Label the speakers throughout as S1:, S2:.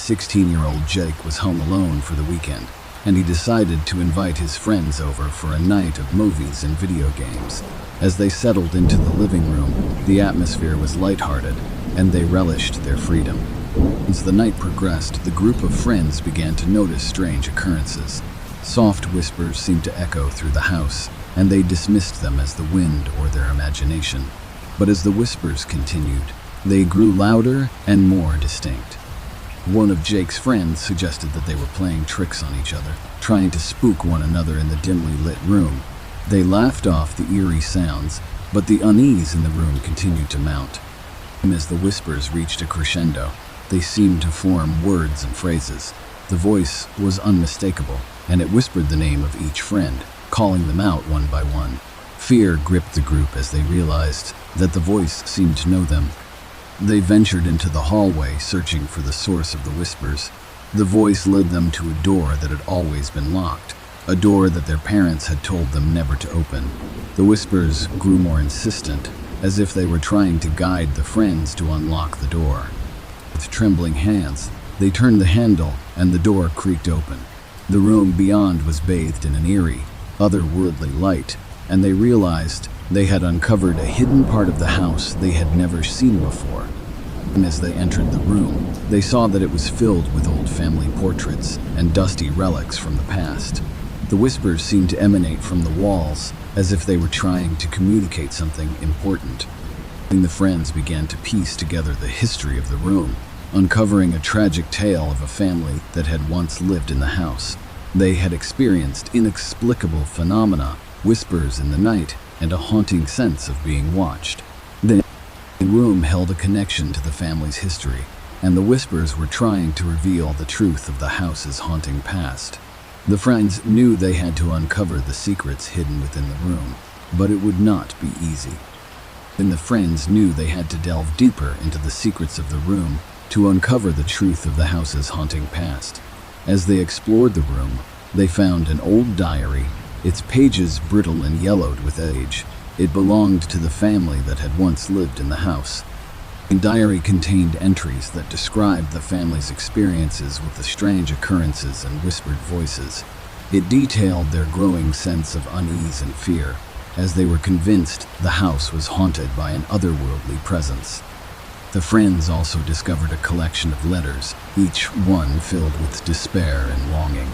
S1: 16-year-old Jake was home alone for the weekend, and he decided to invite his friends over for a night of movies and video games. As they settled into the living room, the atmosphere was lighthearted, and they relished their freedom. As the night progressed, the group of friends began to notice strange occurrences. Soft whispers seemed to echo through the house, and they dismissed them as the wind or their imagination. But as the whispers continued, they grew louder and more distinct. One of Jake's friends suggested that they were playing tricks on each other, trying to spook one another in the dimly lit room. They laughed off the eerie sounds, but the unease in the room continued to mount. As the whispers reached a crescendo, they seemed to form words and phrases. The voice was unmistakable, and it whispered the name of each friend, calling them out one by one. Fear gripped the group as they realized that the voice seemed to know them. They ventured into the hallway, searching for the source of the whispers. The voice led them to a door that had always been locked, a door that their parents had told them never to open. The whispers grew more insistent, as if they were trying to guide the friends to unlock the door. With trembling hands, they turned the handle, and the door creaked open. The room beyond was bathed in an eerie, otherworldly light, and they realized they had uncovered a hidden part of the house they had never seen before. And as they entered the room, they saw that it was filled with old family portraits and dusty relics from the past. The whispers seemed to emanate from the walls, as if they were trying to communicate something important. And the friends began to piece together the history of the room, uncovering a tragic tale of a family that had once lived in the house. They had experienced inexplicable phenomena, whispers in the night, and a haunting sense of being watched. The room held a connection to the family's history, and the whispers were trying to reveal the truth of the house's haunting past. The friends knew they had to uncover the secrets hidden within the room, but it would not be easy. And the friends knew they had to delve deeper into the secrets of the room to uncover the truth of the house's haunting past. As they explored the room, they found an old diary, its pages brittle and yellowed with age. It belonged to the family that had once lived in the house. The diary contained entries that described the family's experiences with the strange occurrences and whispered voices. It detailed their growing sense of unease and fear, as they were convinced the house was haunted by an otherworldly presence. The friends also discovered a collection of letters, each one filled with despair and longing.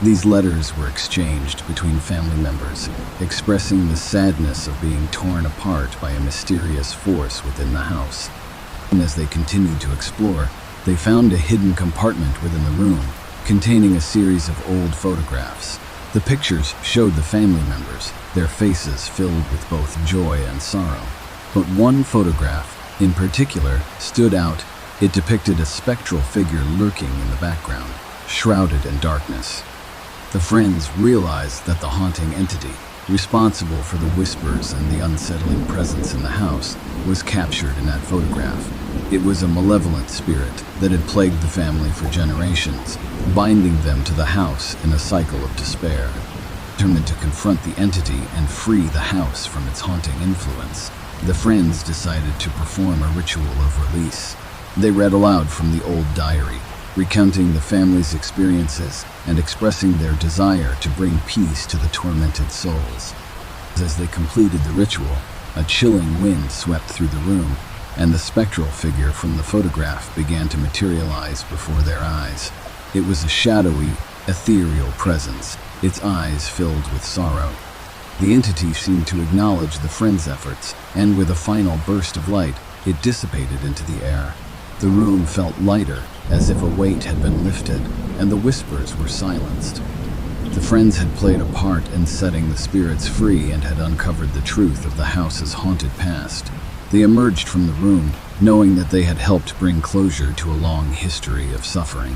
S1: These letters were exchanged between family members, expressing the sadness of being torn apart by a mysterious force within the house. And as they continued to explore, they found a hidden compartment within the room, containing a series of old photographs. The pictures showed the family members, their faces filled with both joy and sorrow. But one photograph, in particular, stood out. It depicted a spectral figure lurking in the background, shrouded in darkness. The friends realized that the haunting entity, responsible for the whispers and the unsettling presence in the house, was captured in that photograph. It was a malevolent spirit that had plagued the family for generations, binding them to the house in a cycle of despair. Determined to confront the entity and free the house from its haunting influence, the friends decided to perform a ritual of release. They read aloud from the old diary, recounting the family's experiences and expressing their desire to bring peace to the tormented souls. As they completed the ritual, a chilling wind swept through the room, and the spectral figure from the photograph began to materialize before their eyes. It was a shadowy, ethereal presence, its eyes filled with sorrow. The entity seemed to acknowledge the friends' efforts, and with a final burst of light, it dissipated into the air. The room felt lighter, as if a weight had been lifted, and the whispers were silenced. The friends had played a part in setting the spirits free and had uncovered the truth of the house's haunted past. They emerged from the room, knowing that they had helped bring closure to a long history of suffering.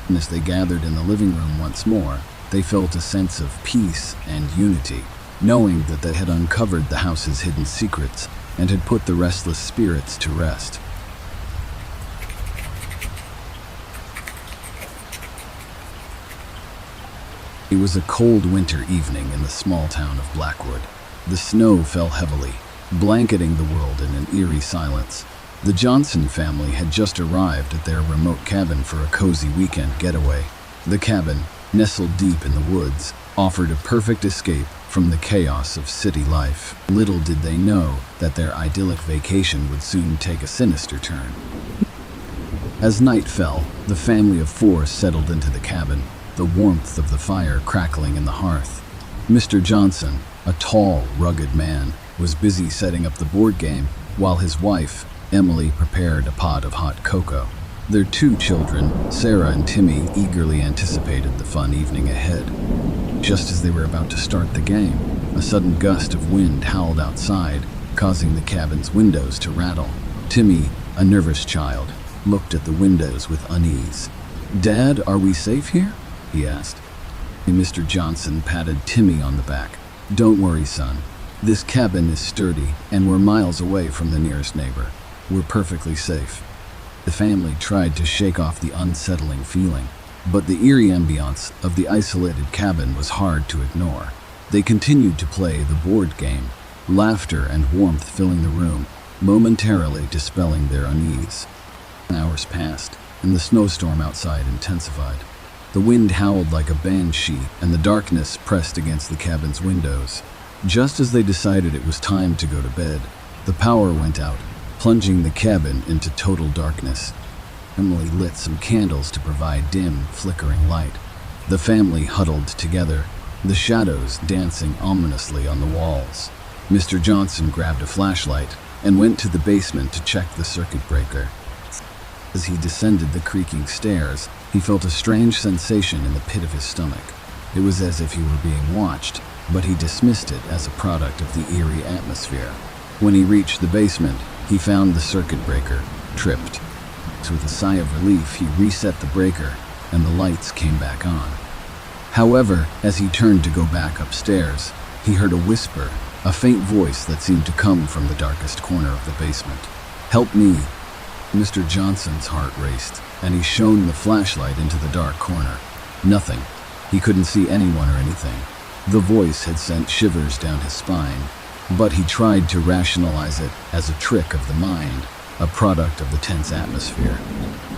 S1: And as they gathered in the living room once more, they felt a sense of peace and unity, knowing that they had uncovered the house's hidden secrets and had put the restless spirits to rest. It was a cold winter evening in the small town of Blackwood. The snow fell heavily, blanketing the world in an eerie silence. The Johnson family had just arrived at their remote cabin for a cozy weekend getaway. The cabin, nestled deep in the woods, offered a perfect escape from the chaos of city life. Little did they know that their idyllic vacation would soon take a sinister turn. As night fell, the family of four settled into the cabin, the warmth of the fire crackling in the hearth. Mr. Johnson, a tall, rugged man, was busy setting up the board game while his wife, Emily, prepared a pot of hot cocoa. Their two children, Sarah and Timmy, eagerly anticipated the fun evening ahead. Just as they were about to start the game, a sudden gust of wind howled outside, causing the cabin's windows to rattle. Timmy, a nervous child, looked at the windows with unease. "Dad, are we safe here?" he asked. Mr. Johnson patted Timmy on the back. "Don't worry, son. This cabin is sturdy, and we're miles away from the nearest neighbor. We're perfectly safe." The family tried to shake off the unsettling feeling, but the eerie ambiance of the isolated cabin was hard to ignore. They continued to play the board game, laughter and warmth filling the room, momentarily dispelling their unease. Hours passed, and the snowstorm outside intensified. The wind howled like a banshee, and the darkness pressed against the cabin's windows. Just as they decided it was time to go to bed, the power went out, plunging the cabin into total darkness. Emily lit some candles to provide dim, flickering light. The family huddled together, the shadows dancing ominously on the walls. Mr. Johnson grabbed a flashlight and went to the basement to check the circuit breaker. As he descended the creaking stairs, he felt a strange sensation in the pit of his stomach. It was as if he were being watched, but he dismissed it as a product of the eerie atmosphere. When he reached the basement, he found the circuit breaker tripped. With a sigh of relief, he reset the breaker, and the lights came back on. However, as he turned to go back upstairs, he heard a whisper, a faint voice that seemed to come from the darkest corner of the basement. "Help me." Mr. Johnson's heart raced, and he shone the flashlight into the dark corner. Nothing. He couldn't see anyone or anything. The voice had sent shivers down his spine, but he tried to rationalize it as a trick of the mind, a product of the tense atmosphere.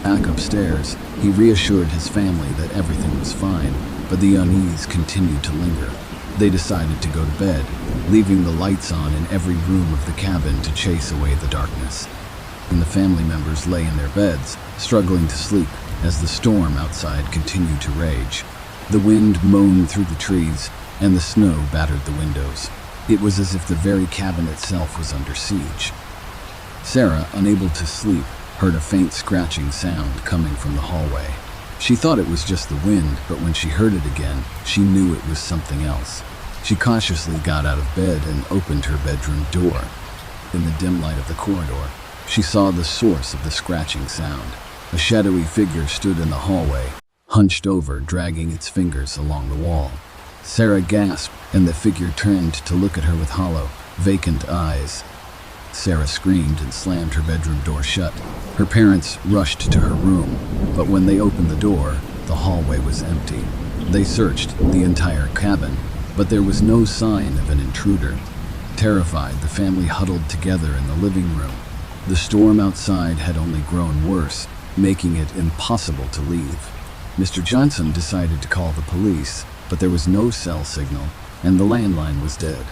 S1: Back upstairs, he reassured his family that everything was fine, but the unease continued to linger. They decided to go to bed, leaving the lights on in every room of the cabin to chase away the darkness. And the family members lay in their beds, struggling to sleep as the storm outside continued to rage. The wind moaned through the trees, and the snow battered the windows. It was as if the very cabin itself was under siege. Sarah, unable to sleep, heard a faint scratching sound coming from the hallway. She thought it was just the wind, but when she heard it again, she knew it was something else. She cautiously got out of bed and opened her bedroom door. In the dim light of the corridor, she saw the source of the scratching sound. A shadowy figure stood in the hallway, hunched over, dragging its fingers along the wall. Sarah gasped, and the figure turned to look at her with hollow, vacant eyes. Sarah screamed and slammed her bedroom door shut. Her parents rushed to her room, but when they opened the door, the hallway was empty. They searched the entire cabin, but there was no sign of an intruder. Terrified, the family huddled together in the living room. The storm outside had only grown worse, making it impossible to leave. Mr. Johnson decided to call the police, but there was no cell signal, and the landline was dead.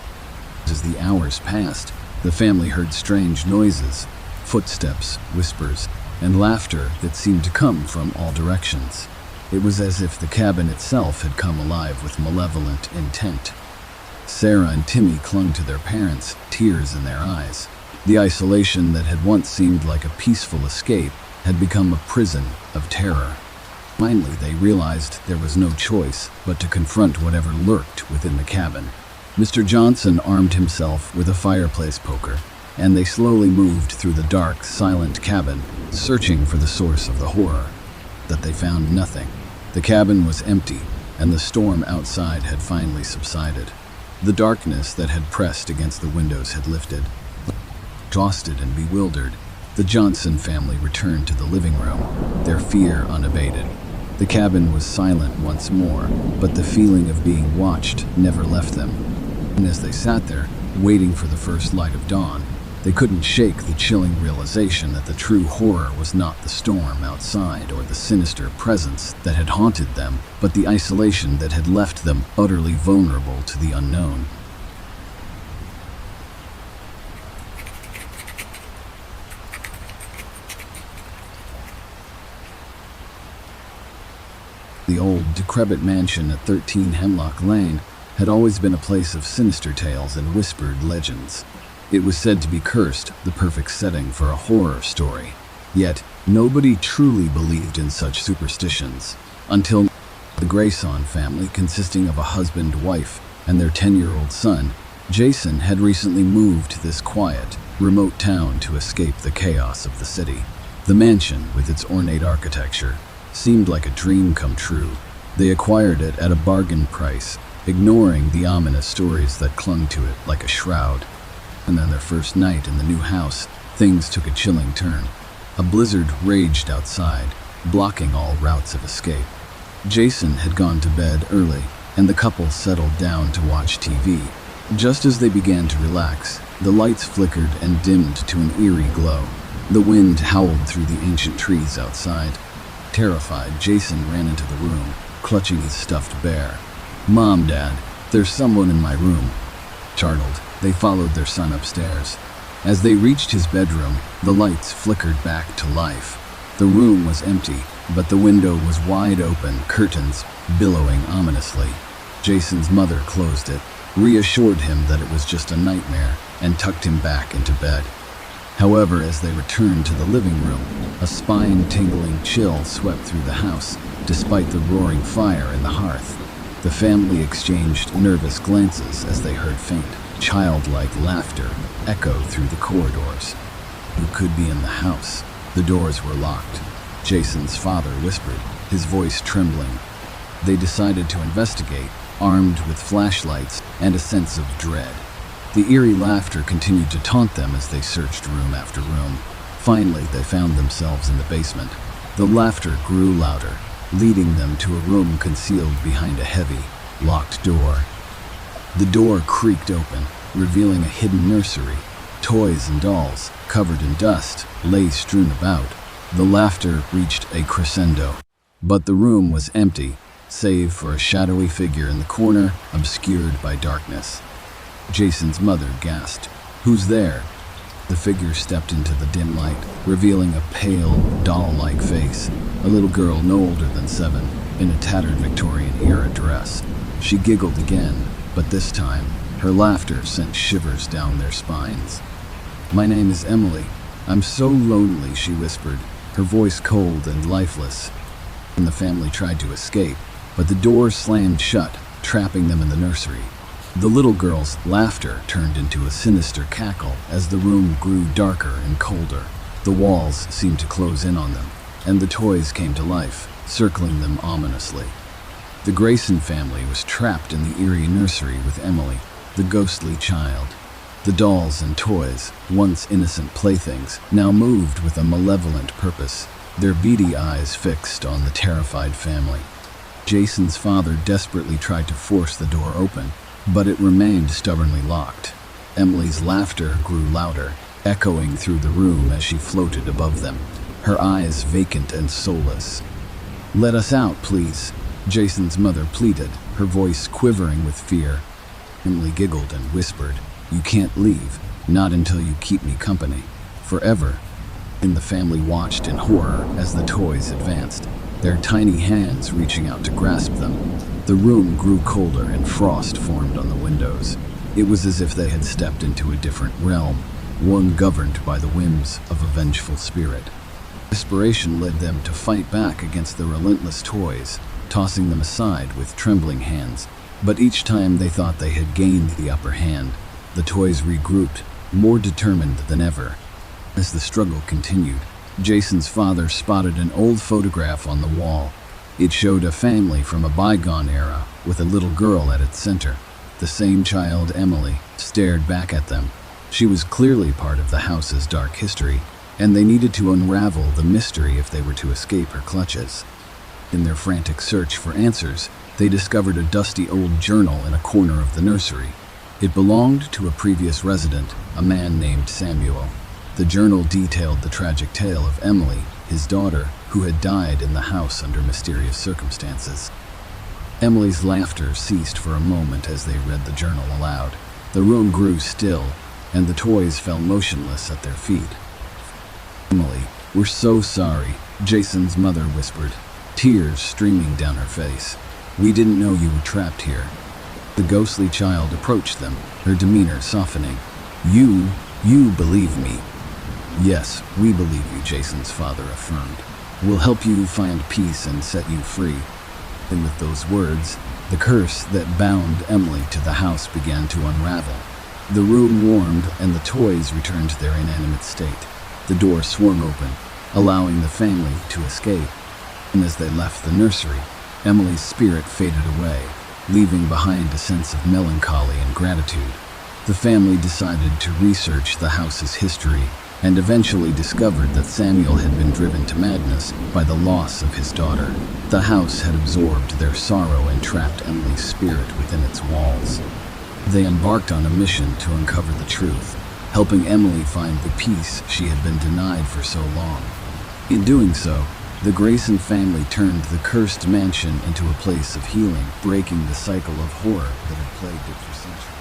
S1: As the hours passed, the family heard strange noises, footsteps, whispers, and laughter that seemed to come from all directions. It was as if the cabin itself had come alive with malevolent intent. Sarah and Timmy clung to their parents, tears in their eyes. The isolation that had once seemed like a peaceful escape had become a prison of terror. Finally, they realized there was no choice but to confront whatever lurked within the cabin. Mr. Johnson armed himself with a fireplace poker, and they slowly moved through the dark, silent cabin, searching for the source of the horror. But they found nothing. The cabin was empty, and the storm outside had finally subsided. The darkness that had pressed against the windows had lifted. Exhausted and bewildered, the Johnson family returned to the living room, their fear unabated. The cabin was silent once more, but the feeling of being watched never left them. And as they sat there, waiting for the first light of dawn, They couldn't shake the chilling realization that the true horror was not the storm outside or the sinister presence that had haunted them, but the isolation that had left them utterly vulnerable to the unknown. The old, decrepit mansion at 13 Hemlock Lane had always been a place of sinister tales and whispered legends. It was said to be cursed, the perfect setting for a horror story. Yet, nobody truly believed in such superstitions, until the Grayson family, consisting of a husband, wife, and their 10-year-old son, Jason, had recently moved to this quiet, remote town to escape the chaos of the city. The mansion, with its ornate architecture, seemed like a dream come true. They acquired it at a bargain price, ignoring the ominous stories that clung to it like a shroud. And then their first night in the new house, things took a chilling turn. A blizzard raged outside, blocking all routes of escape. Jason had gone to bed early, and the couple settled down to watch TV. Just as they began to relax, the lights flickered and dimmed to an eerie glow. The wind howled through the ancient trees outside. Terrified, Jason ran into the room, clutching his stuffed bear. "Mom, Dad, there's someone in my room." Startled, they followed their son upstairs. As they reached his bedroom, the lights flickered back to life. The room was empty, but the window was wide open, curtains billowing ominously. Jason's mother closed it, reassured him that it was just a nightmare, and tucked him back into bed. However, as they returned to the living room, a spine-tingling chill swept through the house, despite the roaring fire in the hearth. The family exchanged nervous glances as they heard faint, childlike laughter echo through the corridors. Who could be in the house? The doors were locked. Jason's father whispered, his voice trembling. They decided to investigate, armed with flashlights and a sense of dread. The eerie laughter continued to taunt them as they searched room after room. Finally, they found themselves in the basement. The laughter grew louder, leading them to a room concealed behind a heavy, locked door. The door creaked open, revealing a hidden nursery. Toys and dolls, covered in dust, lay strewn about. The laughter reached a crescendo, but the room was empty, save for a shadowy figure in the corner, obscured by darkness. Jason's mother gasped, "Who's there?" The figure stepped into the dim light, revealing a pale, doll-like face, a little girl no older than 7, in a tattered Victorian-era dress. She giggled again, but this time, her laughter sent shivers down their spines. "My name is Emily. I'm so lonely," she whispered, her voice cold and lifeless. And the family tried to escape, but the door slammed shut, trapping them in the nursery. The little girl's laughter turned into a sinister cackle as the room grew darker and colder. The walls seemed to close in on them, and the toys came to life, circling them ominously. The Grayson family was trapped in the eerie nursery with Emily, the ghostly child. The dolls and toys, once innocent playthings, now moved with a malevolent purpose, their beady eyes fixed on the terrified family. Jason's father desperately tried to force the door open, but it remained stubbornly locked. Emily's laughter grew louder, echoing through the room as she floated above them, her eyes vacant and soulless. "Let us out, please," Jason's mother pleaded, her voice quivering with fear. Emily giggled and whispered, "You can't leave, not until you keep me company. Forever." And the family watched in horror as the toys advanced, their tiny hands reaching out to grasp them. The room grew colder and frost formed on the windows. It was as if they had stepped into a different realm, one governed by the whims of a vengeful spirit. Desperation led them to fight back against the relentless toys, tossing them aside with trembling hands. But each time they thought they had gained the upper hand, the toys regrouped, more determined than ever. As the struggle continued, Jason's father spotted an old photograph on the wall. It showed a family from a bygone era with a little girl at its center. The same child, Emily, stared back at them. She was clearly part of the house's dark history, and they needed to unravel the mystery if they were to escape her clutches. In their frantic search for answers, they discovered a dusty old journal in a corner of the nursery. It belonged to a previous resident, a man named Samuel. The journal detailed the tragic tale of Emily, his daughter, who had died in the house under mysterious circumstances. Emily's laughter ceased for a moment as they read the journal aloud. The room grew still, and the toys fell motionless at their feet. "Emily, we're so sorry," Jason's mother whispered, tears streaming down her face. "We didn't know you were trapped here." The ghostly child approached them, her demeanor softening. You believe me." "Yes, we believe you," Jason's father affirmed. "We'll help you find peace and set you free." And with those words, the curse that bound Emily to the house began to unravel. The room warmed and the toys returned to their inanimate state. The door swung open, allowing the family to escape. And as they left the nursery, Emily's spirit faded away, leaving behind a sense of melancholy and gratitude. The family decided to research the house's history and eventually discovered that Samuel had been driven to madness by the loss of his daughter. The house had absorbed their sorrow and trapped Emily's spirit within its walls. They embarked on a mission to uncover the truth, helping Emily find the peace she had been denied for so long. In doing so, the Grayson family turned the cursed mansion into a place of healing, breaking the cycle of horror that had plagued it for centuries.